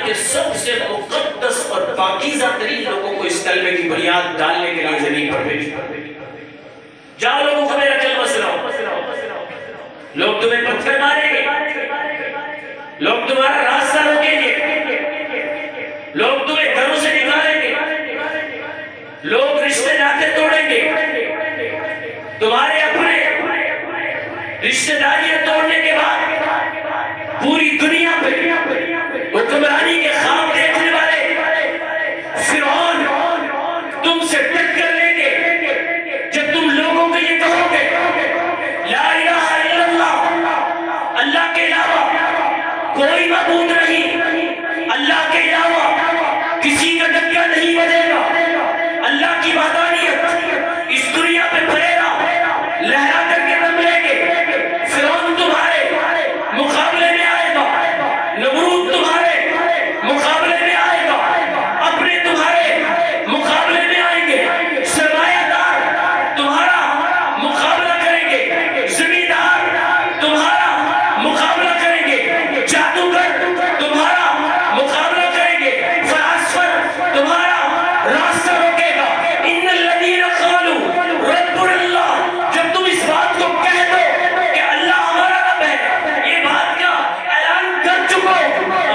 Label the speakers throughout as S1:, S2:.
S1: کے سب سے مقدس اور پاکیزہ ترین لوگوں کو اس کلمے کی بنیاد ڈالنے کے لیے زمین پر بھیجا۔ جاؤ لوگوں کو میرا کلمہ سناؤ، لوگ تمہیں پتھر ماریں گے، لوگ تمہارا راستہ روکیں گے، لوگ تمہیں گھروں سے نکالیں گے، لوگ رشتے ناطے توڑیں گے، تمہارے اپنے رشتے داریاں توڑنے کے بعد پوری دنیا پہ حکمرانی کے خواب دیکھنے والے فرعون تم سے ٹکر لیں گے جب تم لوگوں کو یہ کہو گے لا الہ الا اللہ، اللہ کے علاوہ کوئی معبود نہیں، اللہ کے علاوہ کسی کا ڈنکا نہیں بجے گا، اللہ کی وحدانیت اس دنیا پہ پھیلے گا، لہرا کر کے دم لیں گے، فرعون تمہارے مقابلے میں آئے گا، نمرود تمہارے مقابلے میں آئے گا، اپنے تمہارے مقابلے میں آئیں گے، سرمایہ دار تمہارا مقابلہ کریں گے، زمیندار تمہارا مقابلہ کریں گے، جادوگر تمہارا مقابلہ کریں گے، فلاسفر تمہارا راستہ روکے گا۔ ان الذین قالوا ربنا اللہ، جب تم اس بات کو کہہ دو کہ اللہ ہمارا رب ہے، یہ بات کا اعلان کر چکو،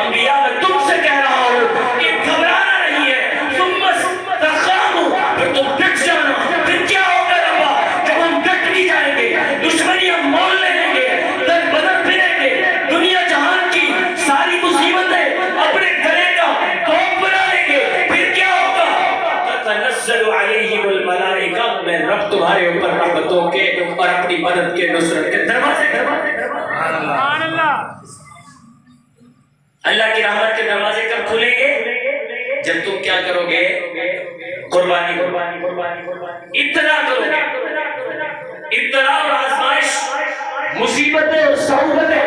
S1: انبیاء میں تم سے کہہ رہا ہوں کہ گھبرانا نہیں ہے، ثم استقاموا، پھر تم ڈٹ جانا، پھر کیا ہوگا ربا جب ہم ڈٹ بھی جائیں گے، دشمنی ہم مول لے لیں گے، در بدر پھریں گے، دنیا جہان کی ساری مصیبتیں اپنے گلے کا کوپ بنا لیں گے، پھر کیا ہوگا؟ تتنزل علیہم الملائکہ، میں رب تمہارے اوپر رحمتوں کے اور اپنی مدد کے نصرت کے دروازے
S2: سبحان اللہ،
S1: اللہ کی رحمت کے دروازے کب کھلیں گے؟ جب تم کیا کرو گے؟ قربانی ابتلا کرو گے، ابتلا اور آزمائش، مصیبتیں اور صعوبتیں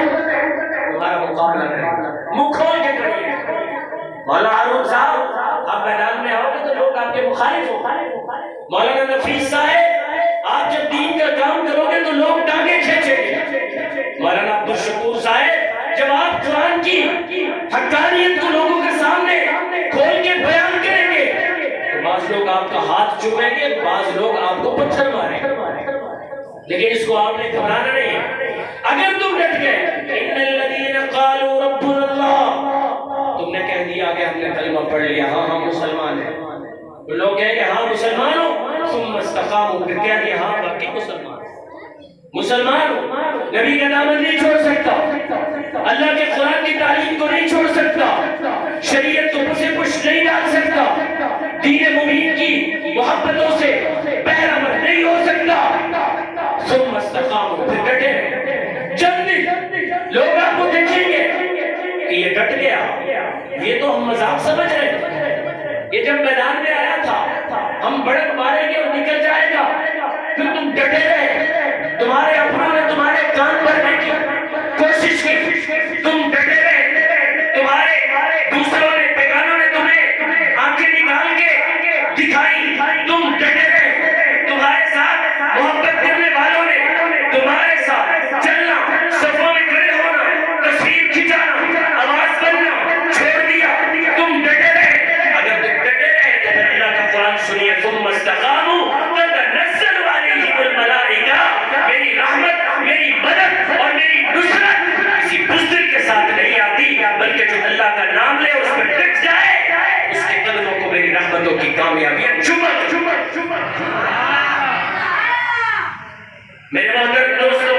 S1: تمہارا مقابلہ کریں، منہ کھول کے کریے۔ مولا ہارون صاحب آپ میدان میں آؤ گے تو لوگ آپ کے مخالف ہو، مولانا نفیس صاحب آپ جب دین کا کام کرو گے تو لوگ ٹانگیں کھینچیں گے، مولانا عبدالشکور صاحب جب آپ قرآن کی حقانیت کو لوگوں کے سامنے کھول کے بیان کریں گے تو بعض لوگ آپ کا ہاتھ چومیں گے، بعض لوگ آپ کو پتھر ماریں گے، لیکن اس کو آپ نے گھبرانا نہیں ہے۔ اگر تم ڈٹ گئے ان الذین قالوا ربنا اللہ، تم نے کہہ دیا کہ ہم نے کلمہ پڑھ لیا، ہاں ہم مسلمان ہیں، تو لوگ کہیں کہ ہاں مسلمان ہو، ثم استقاموا، پھر کہہ دیا ہاں باقی مسلمان ہو، نبی کا دامن نہیں چھوڑ سکتا، اللہ کے قرآن کی تعلیم کو نہیں چھوڑ سکتا، شریعت کو سے پشت نہیں ڈال سکتا، دین مبین کی محبتوں سے بہرامر نہیں ہو سکتا، ثم استقاموا، پھر ڈٹے ہیں۔ چند دن لوگ آپ کو دیکھیں گے کہ یہ ڈٹ گیا، یہ تو ہم مذاق سمجھ رہے ہیں، یہ جب میدان میں آیا تھا ہم بڑک ماریں گے اور نکل جائے گا، پھر تم ڈٹے رہے، تمہارے اپنوں نے تمہارے کان بھرنے کی کوشش کی، تم ڈٹے رہے، تمہارے دوسروں نے بیگانوں نے تمہیں آنکھیں نکال کے دکھائی، تم ڈٹے رہے، تمہارے ساتھ محبت کرنے والوں نے تمہارے ساتھ چلنا، صفوں میں کھڑے ہونا، تصویر کھنچانا، آواز بننا چھوڑ دیا، تم ڈٹے رہے۔ اگر تم ڈٹے رہے تو اللہ کا قرآن سنیے، ثم استقاموا تتنزل علیہم الملائکہ، میری رحمت، میری مدد اور میری نصرت کسی بزدل کے ساتھ نہیں آتی، بلکہ جو اللہ کا نام لے اس پر ٹک جائے اس کے قدموں کو میری رحمتوں کی کامیابیاں چومت۔ میرے محترم دوستو،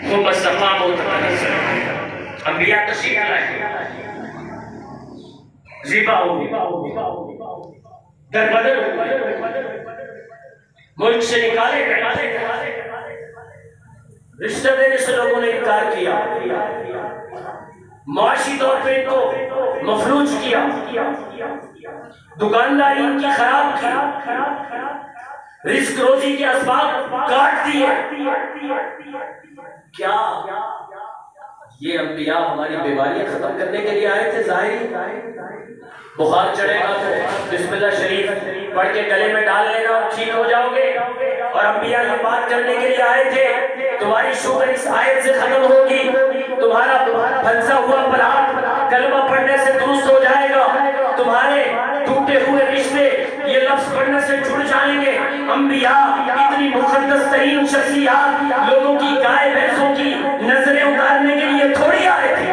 S1: ثم استقاموا تتنزل، انبیاء تشریف لائے، زیبا ہوگی، در بدر ملک سے نکالے گئے، رشتہ دینے سے لوگوں نے انکار کیا، معاشی طور پہ ان کو مفلوج کیا، دکانداری ان کی خراب کی، رزق روزی کے اسباب کاٹ دیے۔ کیا یہ انبیاء ہماری بیماریاں ختم کرنے کے لیے آئے تھے؟ ظاہری بخار چڑھے گا تو بسم اللہ شریف پڑھ کے گلے میں ڈال لینا اور ٹھیک ہو جاؤ گے، اور انبیاء یہ بات کرنے کے لیے آئے تھے تمہاری شوگر اس آیت سے ختم ہوگی، تمہارا پھنسا ہوا پلار کلمہ پڑھنے سے درست ہو جائے گا، تمہارے ٹوٹے ہوئے رشتے یہ لفظ پڑھنے سے جڑ جائیں گے۔ انبیاء اتنی مقدس ترین شخصیات لوگوں کی گائے بھینسوں کی نظریں اتارنے کے لیے تھوڑی آئے تھے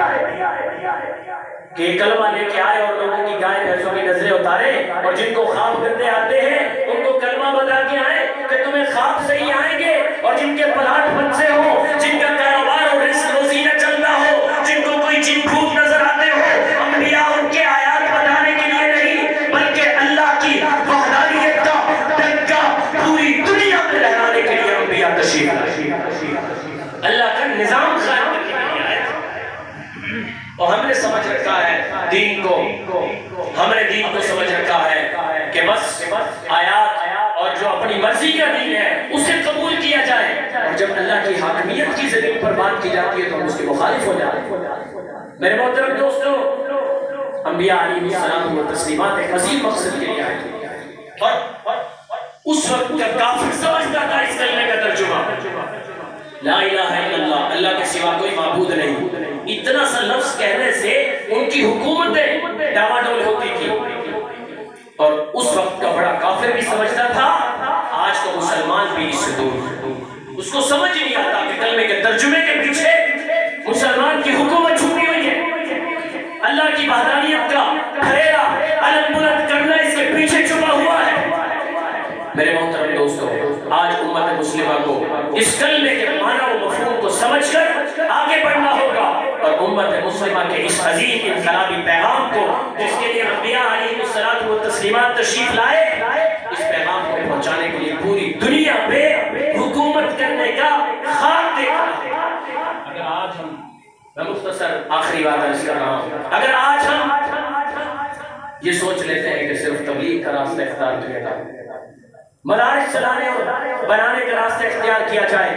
S1: کہ کلمہ لے کے آئے اور لوگوں کی گائے بھینسوں کی نظریں اتارے، اور جن کو خواب گندے آتے ہیں ان کو کلمہ بتا کے آئے کہ تمہیں خواب سے ہی آئیں گے، اور جن کے پلاٹ بچے ہوں، جن کا کاروبار اور رزق روزی نہ چلتا ہو، جن کو کوئی جن بھوت نظر آتے ہو، انبیاء ان کے آیات بتانے کے لیے نہیں بلکہ اللہ کی وحدانیت کا ڈنکا پوری دنیا میں لہرانے کے لیے انبیاء تشریف لائے۔ اللہ کا نظام قائم کرنے کے لیے آئے تھے، اور ہم نے سمجھ رکھا ہے دین کو، ہم نے دین کو سمجھ رکھا ہے کہ بس آیات اور جو اپنی مرضی کا دین ہے اسے قبول کیا جائے، اور جب اللہ کی حاکمیت کی زمین پر بات کی جاتی ہے تو ہم اس کے مخالف ہو جاتے ہیں۔ میرے محترم دوستو، انبیاء علیہ السلام و تسلیمات ایک عظیم مقصد کے لیے آئے تھے، اور اس وقت کا کافر سمجھتا تھا اس کلمے کا ترجمہ لا الہ الا اللہ، اللہ کے سوا کوئی معبود نہیں۔ اتنا سا لفظ کہنے سے ان کی حکومتیں ڈاواڈول ہوتی تھی، اور اس وقت کا بڑا کافر بھی سمجھتا تھا، آج کا مسلمان بھی اس سے دور، اس کو سمجھ ہی نہیں آتا کہ کلمے کے ترجمے کے پیچھے مسلمان کی حکومت چھپی ہوئی ہے، اللہ کی وحدانیت کا پھریرا علم بلند کرنا اس کے پیچھے چھپا ہوا ہے۔ میرے محترم دوستو، آج امت مسلمہ کو اس کلمے کے معنی و مفہوم کو سمجھ کر آگے بڑھنا ہوگا، اور امت مسلمہ کے اس عظیم انقلابی پیغام کو جس کے لیے انبیاء علیہ الصلوۃ والتسلیمات تشریف لائے، اس پیغام کو پہنچانے کے لیے پوری دنیا پہ حکومت کرنے کا خواب دیکھا ہے۔ اگر آج میں مختصر آخری بات عرض کر رہا ہوں، اگر آج ہم یہ سوچ لیتے ہیں کہ صرف تبلیغ کا راستہ اختیار کیا جائے، مدارس چلانے اور بنانے کا راستہ اختیار کیا جائے،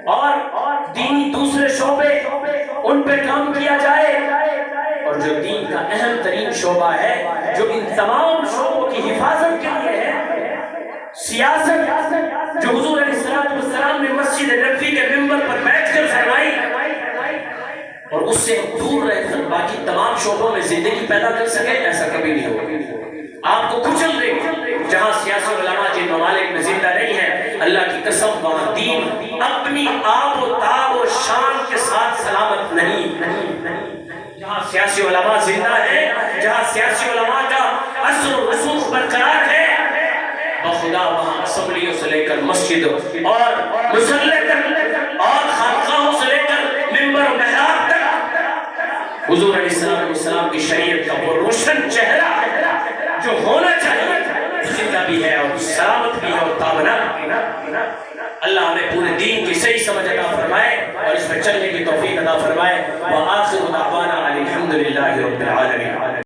S1: اور دینی دوسرے شعبے ان پہ کام کیا جائے، اور جو دین کا اہم ترین شعبہ ہے جو ان تمام شعبوں کی حفاظت کے لیے ہے، سیاست جو حضور علیہ السلام نے مسجد نبوی کے منبر پر بیٹھ کر فرمائی، اور اس سے دور رہ کر باقی تمام شعبوں میں زندگی پیدا کر سکے، ایسا کبھی نہیں ہوگا۔ آپ کو کچل دیں جہاں سیاسی علماء جن ممالک میں زندہ نہیں ہیں، اللہ کی قسم وہاں دین اپنی آب و تاب و شان کے ساتھ سلامت نہیں۔ جہاں سیاسی علماء زندہ ہیں، جہاں سیاسی علماء کا اثر و رسوخ برقرار ہے، بخدا وہاں اسمبلیوں سے لے کر مسجد اور مصلی تک اور خانقاہوں سے لے کر منبر و محراب تک حضور علیہ السلام کی شریعت کا وہ روشن چہرہ جو ہونا چاہیے زندہ بھی ہے، اور سلامت بھی ہے، اور تابناک بھی ہے۔ اللہ ہمیں پورے دین کی صحیح سمجھ عطا فرمائے اور اس میں چلنے کی توفیق عطا فرمائے۔ وآخر دعوانا الحمدللہ رب العالمین۔